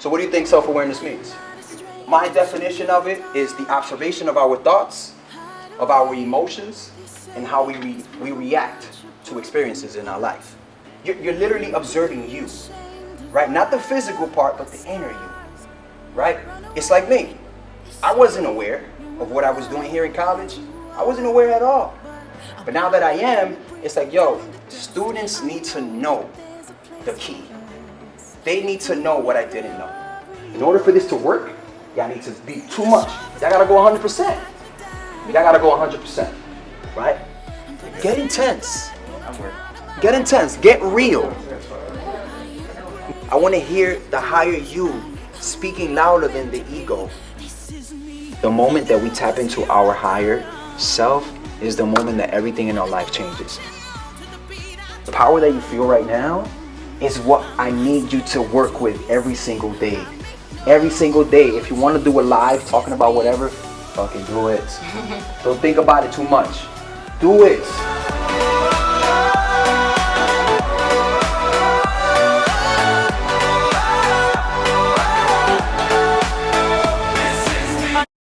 So what do you think self-awareness means? My definition of it is the observation of our thoughts, of our emotions, and how we react to experiences in our life. You're literally observing you, right? Not the physical part, but the inner you, right? It's like me. I wasn't aware of what I was doing here in college. I wasn't aware at all. But now that I am, it's like, yo, students need to know the key. They need to know what I didn't know. In order for this to work, y'all need to be too much. Y'all gotta go 100%. Y'all gotta go 100%, right? Get intense. Get intense. Get real. I want to hear the higher you speaking louder than the ego. The moment that we tap into our higher self is the moment that everything in our life changes. The power that you feel right now is what I need you to work with every single day. Every single day. If you want to do a live talking about whatever, fucking do it. Don't think about it too much. Do it.